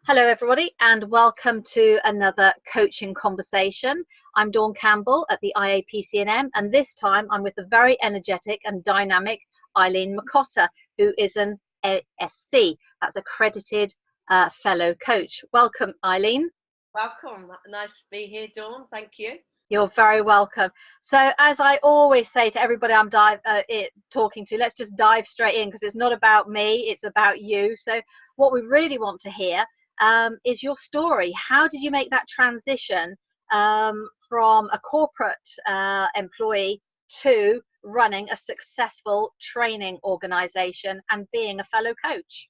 Hello, everybody, and welcome to another coaching conversation. I'm Dawn Campbell at the IAPC&M, and this time I'm with the very energetic and dynamic Eileen McCotter, who is an AFC, that's accredited fellow coach. Welcome, Eileen. Welcome. Nice to be here, Dawn. Thank you. You're very welcome. So, as I always say to everybody I'm talking to, let's just dive straight in because it's not about me, it's about you. So, what we really want to hear is your story. How did you make that transition from a corporate employee to running a successful training organization and being a fellow coach?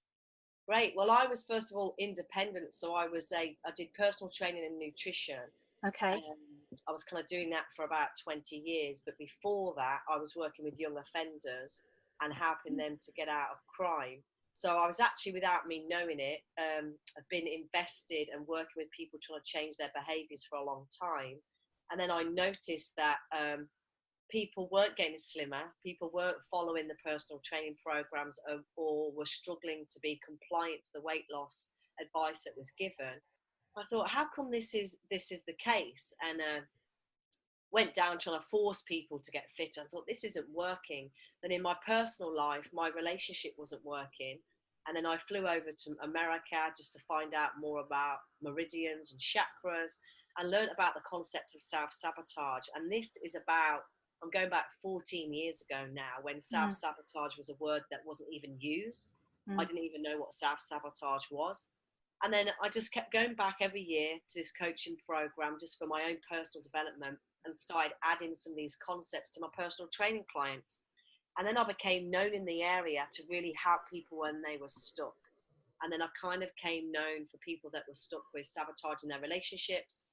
Great. Well, I was first of all independent, so I did personal training and nutrition. Okay. I was kind of doing that for about 20 years, but before that, I was working with young offenders and helping them to get out of crime. So I was actually, without me knowing it, I've been invested and working with people trying to change their behaviours for a long time. And then I noticed that people weren't getting slimmer, people weren't following the personal training programs, or were struggling to be compliant to the weight loss advice that was given. I thought, how come this is the case? And went down trying to force people to get fit. I thought, this isn't working. Then in my personal life, my relationship wasn't working. And then I flew over to America just to find out more about meridians and chakras and learned about the concept of self-sabotage. And this is about, I'm going back 14 years ago now, when self-sabotage was a word that wasn't even used. I didn't even know what self-sabotage was. And then I just kept going back every year to this coaching program just for my own personal development, and started adding some of these concepts to my personal training clients. And then I became known in the area to really help people when they were stuck. And then I kind of came known for people that were stuck with sabotaging their relationships,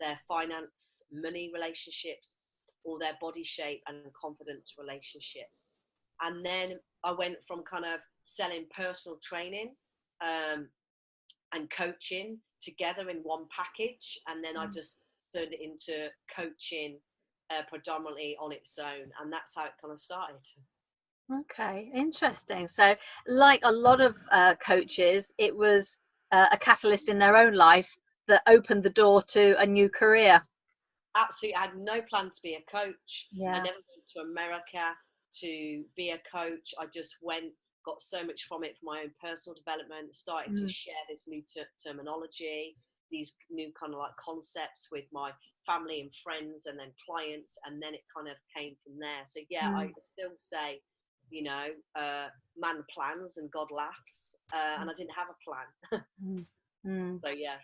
their finance, money relationships, or their body shape and confidence relationships. And then I went from kind of selling personal training and coaching together in one package, and then I just turned it into coaching predominantly on its own, and that's how it kind of started. Okay, interesting. So, like a lot of coaches, it was a catalyst in their own life that opened the door to a new career. Absolutely. I had no plan to be a coach. I Yeah. never went to America to be a coach. I just went, got so much from it for my own personal development, started to share this new terminology, these new kind of like concepts with my family and friends and then clients, and then it kind of came from there. So yeah, I still say, you know, man plans and God laughs, and I didn't have a plan. So yeah.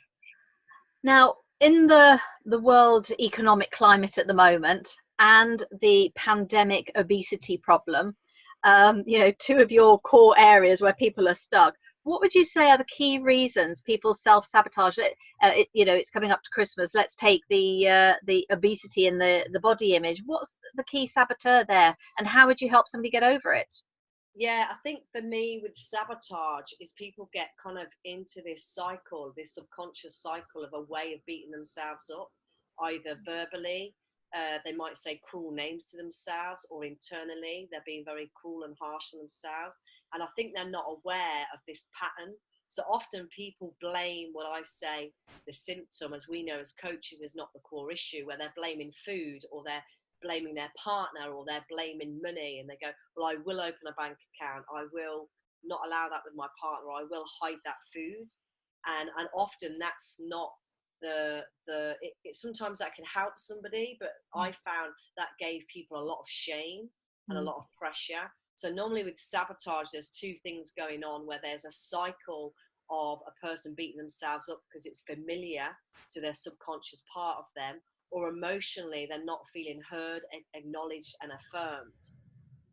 Now, in the world economic climate at the moment and the pandemic obesity problem, two of your core areas where people are stuck, what would you say are the key reasons people self-sabotage? It's coming up to Christmas. Let's take the obesity and the body image. What's the key saboteur there, and how would you help somebody get over it? Yeah, I think for me with sabotage is people get kind of into this cycle, this subconscious cycle of a way of beating themselves up, either verbally, they might say cruel names to themselves, or internally, they're being very cruel and harsh on themselves. And I think they're not aware of this pattern. So often people blame what I say the symptom, as we know as coaches, is not the core issue, where they're blaming food, or they're blaming their partner, or they're blaming money, and they go, well, I will open a bank account, I will not allow that with my partner, I will hide that food. And often that's not sometimes that can help somebody, but I found that gave people a lot of shame and a lot of pressure. So normally with sabotage, there's two things going on, where there's a cycle of a person beating themselves up because it's familiar to their subconscious part of them, or emotionally they're not feeling heard, acknowledged and affirmed.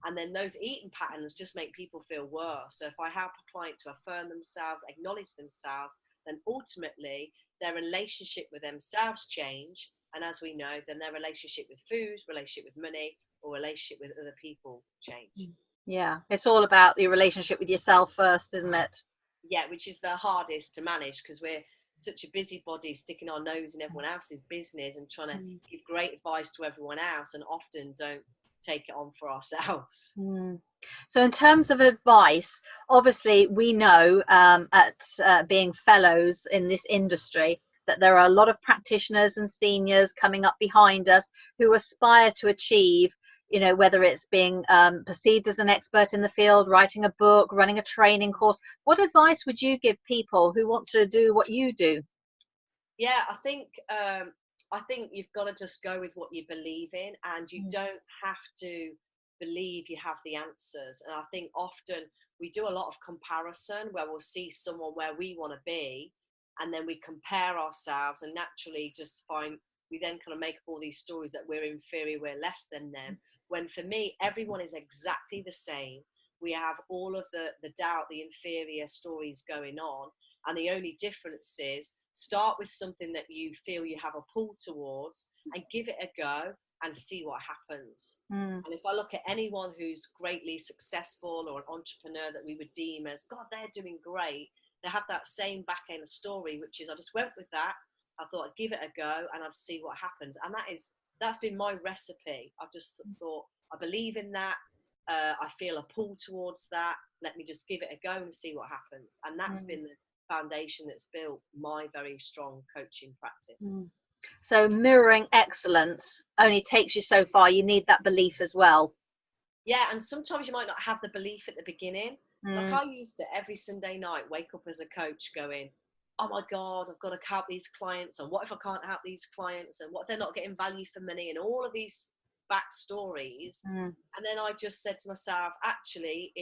And then those eating patterns just make people feel worse. So if I help a client to affirm themselves, acknowledge themselves, then ultimately their relationship with themselves change. And as we know, then their relationship with food, relationship with money, or relationship with other people change. Yeah, it's all about your relationship with yourself first, isn't it? Yeah, which is the hardest to manage, because we're such a busybody, sticking our nose in everyone else's business and trying to give great advice to everyone else, and often don't take it on for ourselves. Mm. So in terms of advice, obviously we know at being fellows in this industry that there are a lot of practitioners and seniors coming up behind us who aspire to achieve, you know, whether it's being perceived as an expert in the field, writing a book, running a training course. What advice would you give people who want to do what you do? Yeah, I think you've got to just go with what you believe in, and you don't have to believe you have the answers. And I think often we do a lot of comparison where we'll see someone where we want to be, and then we compare ourselves, and naturally just find we then kind of make up all these stories that we're inferior, we're less than them. When for me, everyone is exactly the same. We have all of the doubt, the inferior stories going on, and the only difference is start with something that you feel you have a pull towards and give it a go and see what happens. And if I look at anyone who's greatly successful or an entrepreneur that we would deem as, God, they're doing great, they had that same back end story, which is I just went with that. I thought I'd give it a go and I'd see what happens. And that's been my recipe. I've just thought, I believe in that. I feel a pull towards that. Let me just give it a go and see what happens. And that's been the foundation that's built my very strong coaching practice. So mirroring excellence only takes you so far. You need that belief as well. Yeah, and sometimes you might not have the belief at the beginning. Like I used to every Sunday night wake up as a coach going, oh my God, I've got to help these clients, and what if I can't help these clients, and what if they're not getting value for money, and all of these backstories. And then I just said to myself, actually,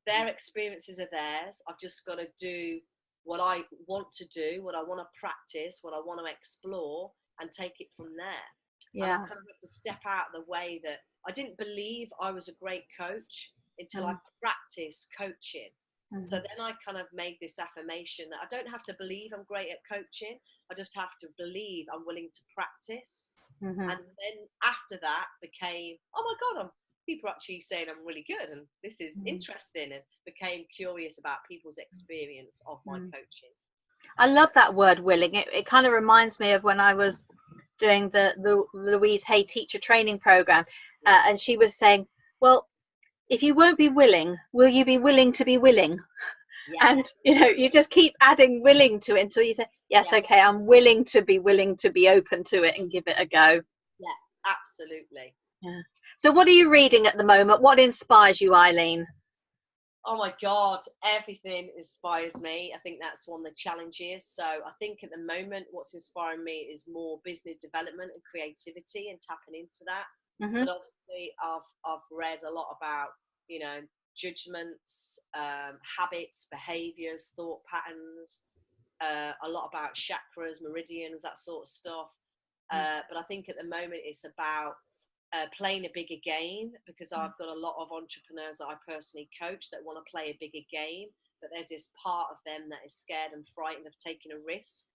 their experiences are theirs. I've just got to do what I want to do, what I want to practice, what I want to explore, and take it from there. And I kind of had to step out of the way that I didn't believe I was a great coach until I practiced coaching. So then I kind of made this affirmation that I don't have to believe I'm great at coaching. I just have to believe I'm willing to practice. And then after that became, oh my God, people are actually saying I'm really good and this is interesting, and became curious about people's experience of my coaching. I love that word willing. It kind of reminds me of when I was doing the Louise Hay teacher training program, and she was saying, well, if you won't be willing, will you be willing to be willing? Yeah. And you know, you just keep adding willing to it until you say, yes, okay, I'm willing to be open to it and give it a go. Yeah, absolutely. Yeah. So what are you reading at the moment? What inspires you, Eileen? Oh my God, everything inspires me. I think that's one of the challenges. So I think at the moment, what's inspiring me is more business development and creativity and tapping into that. But obviously, I've read a lot about, you know, judgments, habits, behaviors, thought patterns, a lot about chakras, meridians, that sort of stuff. But I think at the moment it's about playing a bigger game, because I've got a lot of entrepreneurs that I personally coach that want to play a bigger game, but there's this part of them that is scared and frightened of taking a risk,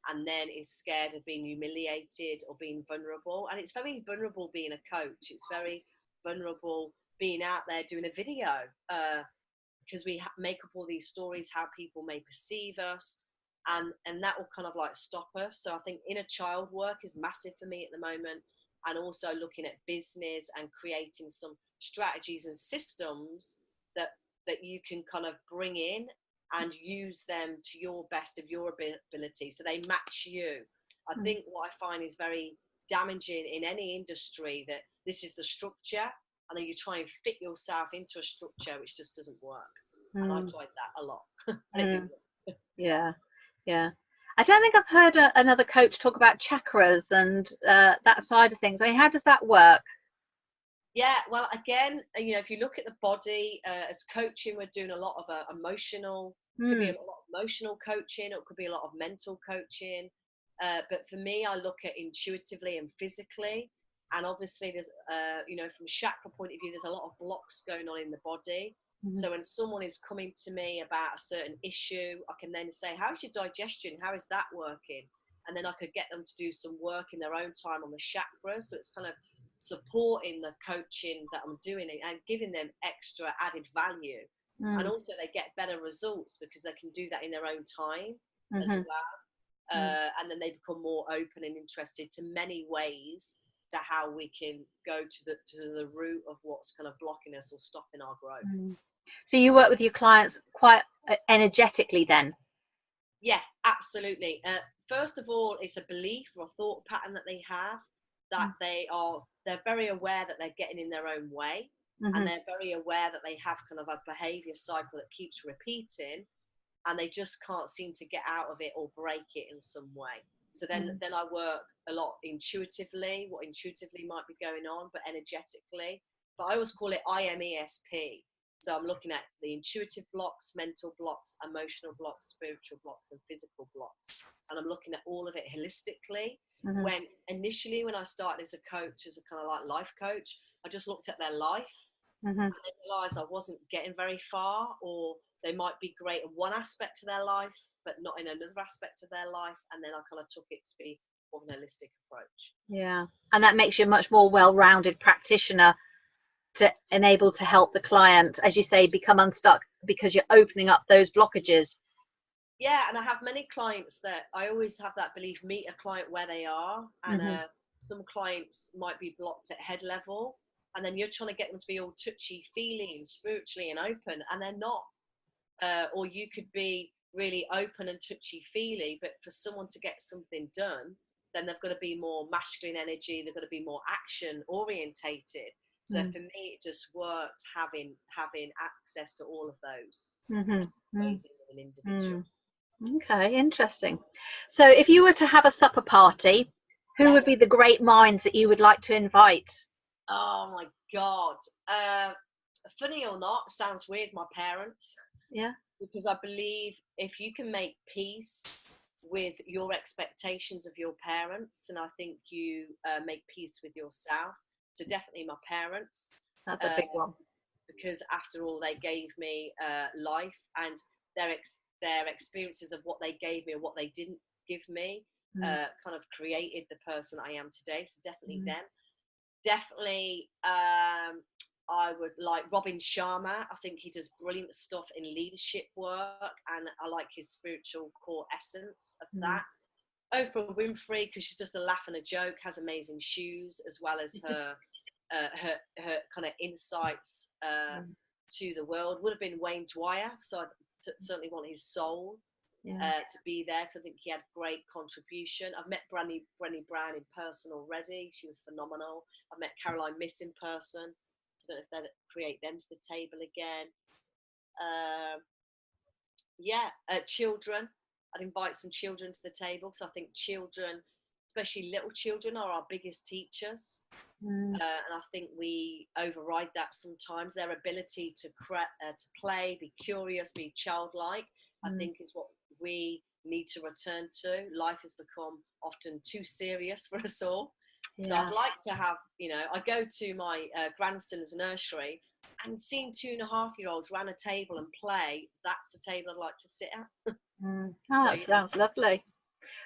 and then is scared of being humiliated or being vulnerable. And it's very vulnerable being a coach. It's very vulnerable being out there doing a video, because we make up all these stories how people may perceive us, and that will kind of like stop us. So I think inner child work is massive for me at the moment, and also looking at business and creating some strategies and systems that you can kind of bring in and use them to your best of your ability, so they match you. I think what I find is very damaging in any industry, that this is the structure, and then you try and fit yourself into a structure which just doesn't work. And I tried that a lot and it didn't work. Yeah. I don't think I've heard another coach talk about chakras and that side of things. I mean, how does that work? Yeah, well, again, you know, if you look at the body, as coaching, we're doing a lot of emotional, could be a lot of emotional coaching, or it could be a lot of mental coaching. But for me, I look at intuitively and physically. And obviously there's, you know, from a chakra point of view, there's a lot of blocks going on in the body. So when someone is coming to me about a certain issue, I can then say, how's your digestion? How is that working? And then I could get them to do some work in their own time on the chakras. So it's kind of supporting the coaching that I'm doing and giving them extra added value. And also they get better results because they can do that in their own time as well. And then they become more open and interested to many ways to how we can go to the root of what's kind of blocking us or stopping our growth. So you work with your clients quite energetically then? Yeah, absolutely. First of all, it's a belief or a thought pattern that they have, that they're very aware that they're getting in their own way, and they're very aware that they have kind of a behavior cycle that keeps repeating, and they just can't seem to get out of it or break it in some way. So then I work a lot intuitively, what intuitively might be going on, but energetically. But I always call it IMESP. So I'm looking at the intuitive blocks, mental blocks, emotional blocks, spiritual blocks, and physical blocks. And I'm looking at all of it holistically. When initially, when I started as a coach, as a kind of like life coach, I just looked at their life and I realized I wasn't getting very far, or they might be great in one aspect of their life, but not in another aspect of their life. And then I kind of took it to be more of an holistic approach. Yeah. And that makes you a much more well-rounded practitioner to enable to help the client, as you say, become unstuck, because you're opening up those blockages. Yeah, and I have many clients that I always have that belief, meet a client where they are, and some clients might be blocked at head level, and then you're trying to get them to be all touchy-feely and spiritually and open, and they're not. Or you could be really open and touchy-feely, but for someone to get something done, then they've got to be more masculine energy, they've got to be more action orientated. So for me, it just worked having access to all of those ways in an individual. Okay, interesting. So if you were to have a supper party, who would be the great minds that you would like to invite? Oh my God. Funny or not, sounds weird, my parents. Yeah. Because I believe if you can make peace with your expectations of your parents, and I think you make peace with yourself. So definitely my parents. That's a big one. Because after all, they gave me life, and their experiences of what they gave me or what they didn't give me kind of created the person I am today. So definitely them. Definitely, I would like Robin Sharma. I think he does brilliant stuff in leadership work, and I like his spiritual core essence of that. Oprah Winfrey, because she's just a laugh and a joke, has amazing shoes, as well as her kind of insights to the world. Would have been Wayne Dwyer, so I certainly want his soul to be there, because I think he had great contribution. I've met Brené Brown in person already. She was phenomenal. I've met Caroline Miss in person. I don't know if they'd create them to the table again. Children. I'd invite some children to the table, because I think children, especially little children, are our biggest teachers. And I think we override that sometimes. Their ability to play, be curious, be childlike, I think is what we need to return to. Life has become often too serious for us all. So I'd like to have, I go to my grandson's nursery, and seeing 2.5-year-olds run a table and play, that's the table I'd like to sit at. That sounds lovely.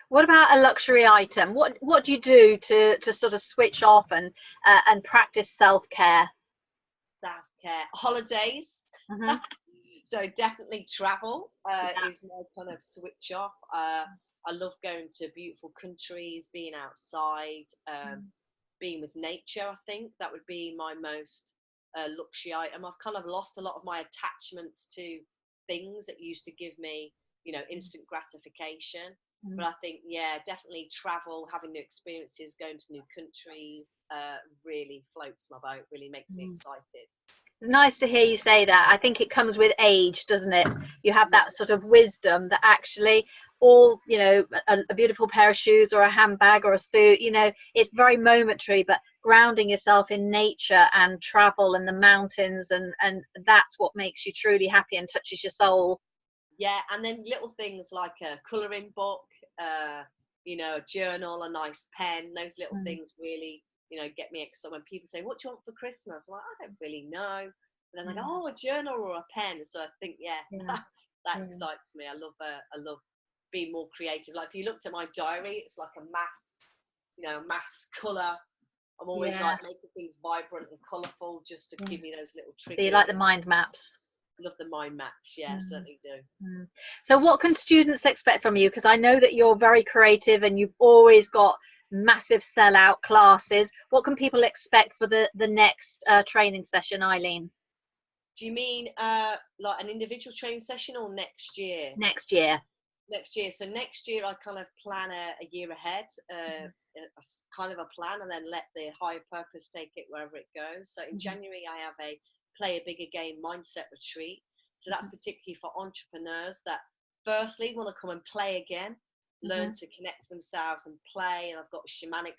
What about a luxury item? What do you do to sort of switch off and practice self-care? Self-care, holidays. So definitely travel is my kind of switch off. I love going to beautiful countries, being outside, being with nature. I think that would be my most luxury item. I've kind of lost a lot of my attachments to things that used to give me, instant gratification. But I think, definitely travel, having new experiences, going to new countries really floats my boat, really makes me excited. It's nice to hear you say that. I think it comes with age, doesn't it? You have that sort of wisdom that actually all, a beautiful pair of shoes or a handbag or a suit, it's very momentary, but grounding yourself in nature and travel and the mountains, and that's what makes you truly happy and touches your soul. Yeah, and then little things like a colouring book, a journal, a nice pen, those little things really, get me excited. When people say, what do you want for Christmas? I'm like, I don't really know. But then they go, oh, a journal or a pen. So I think, that excites me. I love being more creative. Like if you looked at my diary, it's like a mass colour. I'm always like making things vibrant and colourful, just to give me those little triggers. So you like the mind maps? Love the mind maps, certainly do. So what can students expect from you? Because I know that you're very creative and you've always got massive sellout classes. What can people expect for the next training session, Eileen? Do you mean like an individual training session or next year? Next year. Next year. So next year I kind of plan a year ahead, kind of a plan, and then let the higher purpose take it wherever it goes. So in January I have a Play a Bigger Game mindset retreat. So that's particularly for entrepreneurs that firstly want to come and play again, learn to connect to themselves and play. And I've got shamanic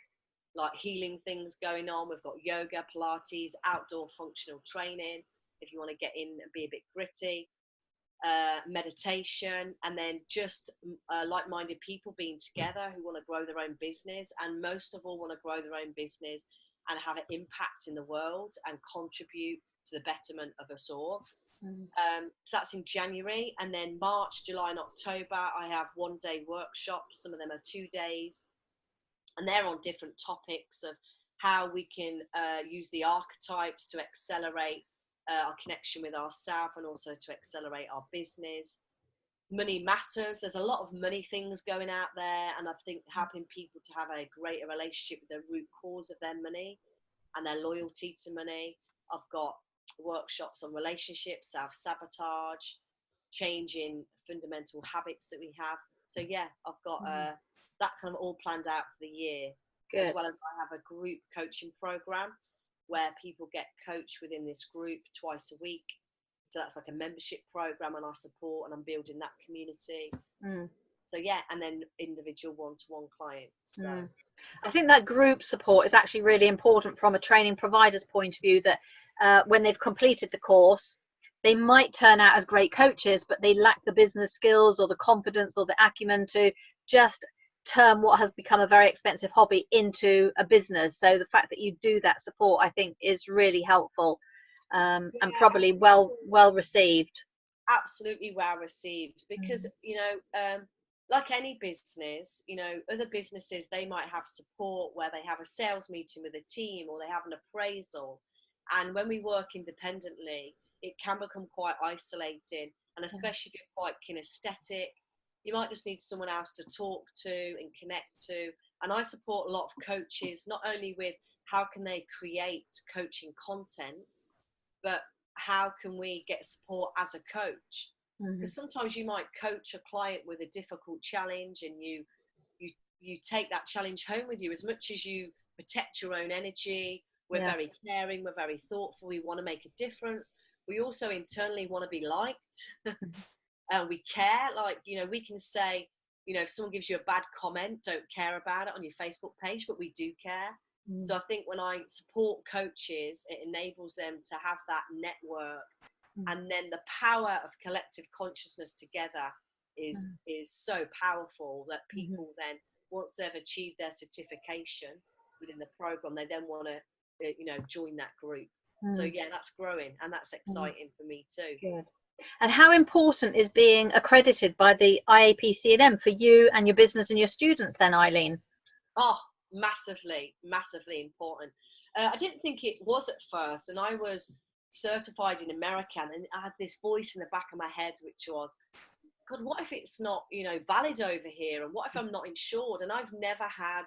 like healing things going on. We've got yoga, Pilates, outdoor functional training if you want to get in and be a bit gritty, meditation, and then just like-minded people being together who want to grow their own business, and most of all want to grow their own business and have an impact in the world and contribute to the betterment of us all. So that's in January, and then March, July and October I have one-day workshops. Some of them are 2 days, and they're on different topics of how we can use the archetypes to accelerate our connection with ourselves and also to accelerate our business. Money matters. There's a lot of money things going out there, and I think helping people to have a greater relationship with the root cause of their money and their loyalty to money. I've got workshops on relationships, self-sabotage, changing fundamental habits that we have. So yeah, I've got that kind of all planned out for the year. Good. As well as I have a group coaching program where people get coached within this group twice a week. So that's like a membership program, and I support, and I'm building that community. So yeah, and then individual one-to-one clients. So I think that group support is actually really important from a training provider's point of view, that when they've completed the course, they might turn out as great coaches, but they lack the business skills or the confidence or the acumen to just turn what has become a very expensive hobby into a business. So the fact that you do that support, I think, is really helpful, and probably well received. Absolutely well received, because you know, like any business, you know, other businesses, they might have support where they have a sales meeting with a team, or they have an appraisal, and when we work independently it can become quite isolating, and especially if you're quite kinesthetic, you might just need someone else to talk to and connect to. And I support a lot of coaches, not only with how can they create coaching content, but how can we get support as a coach? Because sometimes you might coach a client with a difficult challenge, and you take that challenge home with you. As much as you protect your own energy, we're very caring, we're very thoughtful, we want to make a difference. We also internally want to be liked. We care, like, you know, we can say, you know, if someone gives you a bad comment, don't care about it on your Facebook page, but we do care. So I think when I support coaches, it enables them to have that network, and then the power of collective consciousness together is so powerful that people then, once they've achieved their certification within the program, they then want to, you know, join that group. So yeah, that's growing, and that's exciting for me too. Good. And how important is being accredited by the IAPC&M for you and your business and your students then, Eileen? Oh, massively important. I didn't think it was at first, and I was certified in America, and I had this voice in the back of my head which was, God, what if it's not, you know, valid over here, and what if I'm not insured? And I've never had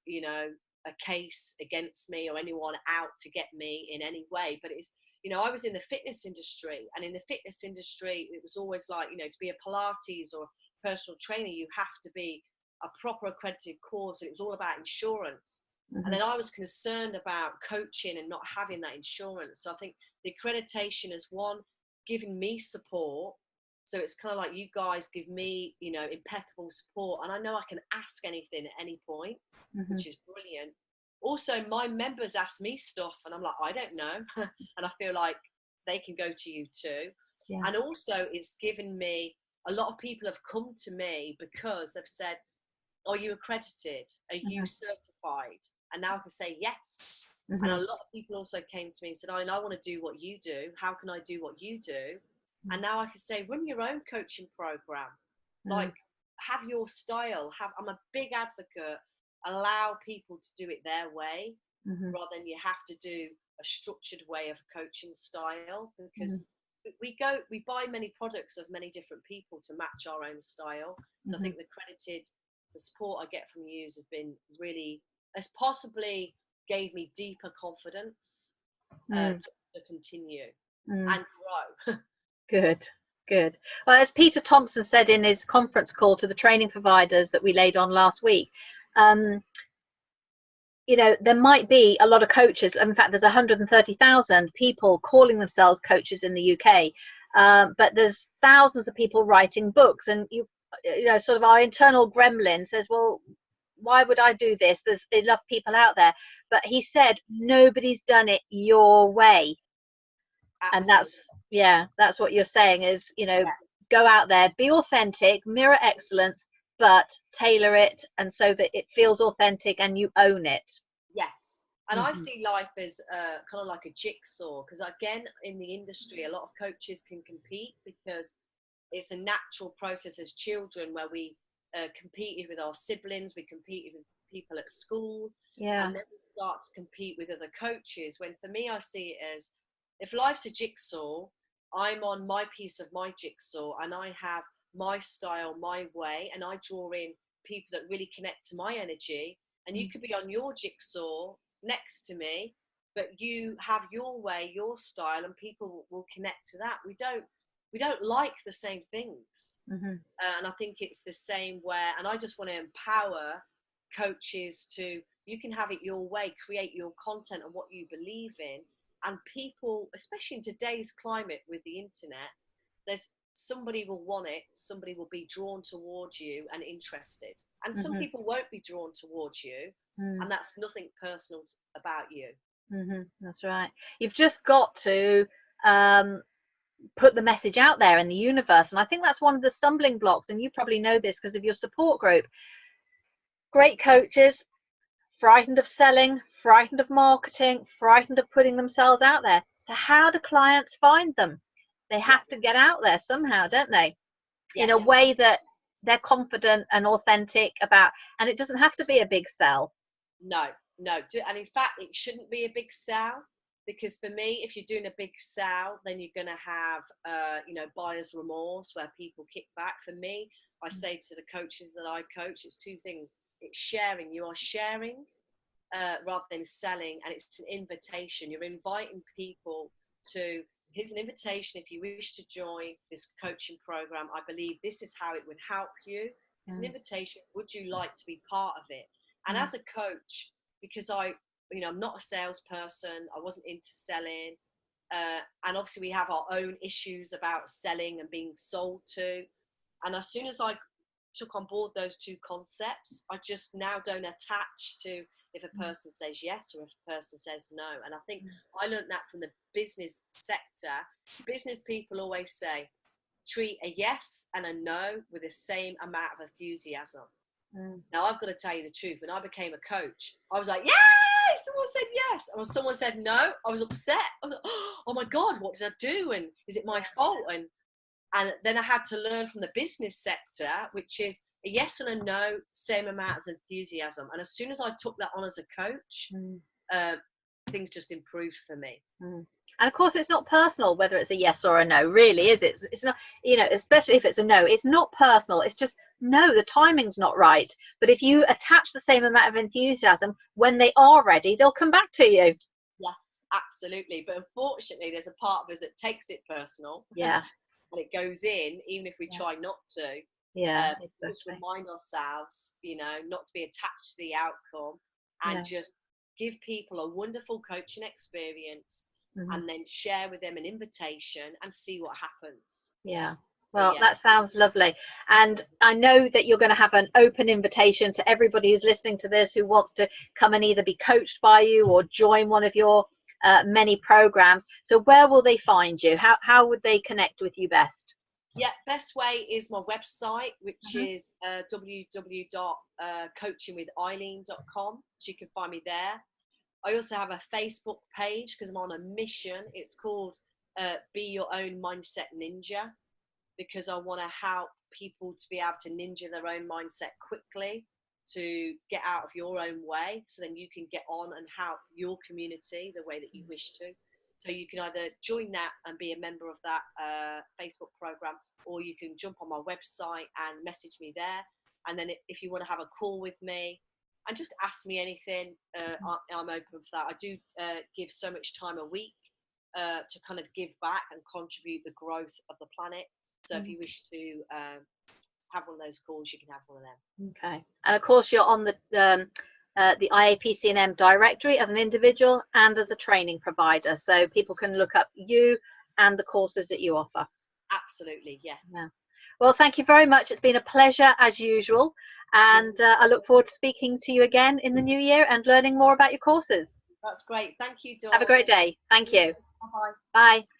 you know, a case against me or anyone out to get me in any way. But it's, you know, I was in the fitness industry, and in the fitness industry it was always like, you know, to be a Pilates or personal trainer you have to be a proper accredited course, and it was all about insurance. And then I was concerned about coaching and not having that insurance. So I think the accreditation is one, giving me support. So it's kind of like you guys give me, you know, impeccable support, and I know I can ask anything at any point, which is brilliant. Also, my members ask me stuff, and I'm like, I don't know. And I feel like they can go to you too. Yeah. And also, it's given me, a lot of people have come to me because they've said, are you accredited? Are you certified? And now I can say yes. And a lot of people also came to me and said, oh, and I want to do what you do. How can I do what you do? And now I can say, run your own coaching program. Like, have your style. I'm a big advocate. Allow people to do it their way, rather than you have to do a structured way of coaching style, because we buy many products of many different people to match our own style. So I think the accredited the support I get from you has been really, has possibly gave me deeper confidence to continue and grow. Good, good. Well, as Peter Thompson said in his conference call to the training providers that we laid on last week, you know, there might be a lot of coaches. In fact, there's 130,000 people calling themselves coaches in the UK, but there's thousands of people writing books, and you know, sort of our internal gremlin says, well, why would I do this? There's enough people out there. But he said nobody's done it your way. Absolutely. And that's what you're saying is, you know, go out there, be authentic, mirror excellence, but tailor it, and so that it feels authentic and you own it. Yes. And I see life as kind of like a jigsaw, because again, in the industry, a lot of coaches can compete because it's a natural process as children where we competed with our siblings, we competed with people at school, and then we start to compete with other coaches. When for me, I see it as, if life's a jigsaw, I'm on my piece of my jigsaw and I have my style, my way, and I draw in people that really connect to my energy. And you could be on your jigsaw next to me, but you have your way, your style, and people will connect to that. We don't like the same things. And I think it's the same where, and I just want to empower coaches to, you can have it your way, create your content and what you believe in. And people, especially in today's climate with the internet, there's somebody will want it, somebody will be drawn towards you and interested. And some people won't be drawn towards you, and that's nothing personal about you. That's right. You've just got to put the message out there in the universe. And I think that's one of the stumbling blocks, and you probably know this because of your support group. Great coaches, frightened of selling, frightened of marketing, frightened of putting themselves out there. So how do clients find them? They have to get out there somehow, don't they? In a way that they're confident and authentic about, and it doesn't have to be a big sell. No. And in fact, it shouldn't be a big sell, because for me, if you're doing a big sell, then you're going to have, buyer's remorse where people kick back. For me, I say to the coaches that I coach, it's two things. It's sharing. You are sharing rather than selling, and it's an invitation. You're inviting people to, here's an invitation. If you wish to join this coaching program, I believe this is how it would help you. It's an invitation. Would you like to be part of it? And as a coach, because I'm not a salesperson, I wasn't into selling, and obviously we have our own issues about selling and being sold to. And as soon as I took on board those two concepts, I just now don't attach to if a person says yes or if a person says no. And I think I learned that from the business sector. Business people always say, treat a yes and a no with the same amount of enthusiasm. Now, I've got to tell you the truth. When I became a coach, I was like, yay, someone said yes. And when someone said no, I was upset. I was like, oh my God, what did I do? And is it my fault? And then I had to learn from the business sector, which is a yes and a no, same amount of enthusiasm. And as soon as I took that on as a coach, things just improved for me. And of course, it's not personal whether it's a yes or a no, really, is it? It's not, especially if it's a no, it's not personal. It's just, no, the timing's not right. But if you attach the same amount of enthusiasm, when they are ready, they'll come back to you. Yes, absolutely. But unfortunately, there's a part of us that takes it personal. Yeah. And it goes in, even if we try not to. Exactly. Just remind ourselves, not to be attached to the outcome, and just give people a wonderful coaching experience, and then share with them an invitation and see what happens. Yeah. Well, that sounds lovely. And I know that you're going to have an open invitation to everybody who's listening to this who wants to come and either be coached by you or join one of your many programs. So where will they find you? How would they connect with you best? Yeah, best way is my website, which is www.coachingwitheileen.com. So you can find me there. I also have a Facebook page because I'm on a mission. It's called Be Your Own Mindset Ninja, because I want to help people to be able to ninja their own mindset quickly, to get out of your own way, so then you can get on and help your community the way that you wish to. So you can either join that and be a member of that Facebook program, or you can jump on my website and message me there. And then if you want to have a call with me and just ask me anything, I'm open for that. I do give so much time a week to kind of give back and contribute the growth of the planet. So if you wish to have one of those calls, you can have one of them. Okay. And of course, you're on the IAPC&M directory as an individual and as a training provider, so people can look up you and the courses that you offer. Absolutely, yeah. Well, thank you very much. It's been a pleasure as usual, and I look forward to speaking to you again in the new year and learning more about your courses. That's great. Thank you, Dawn. Have a great day. Thank you. Bye-bye. Bye.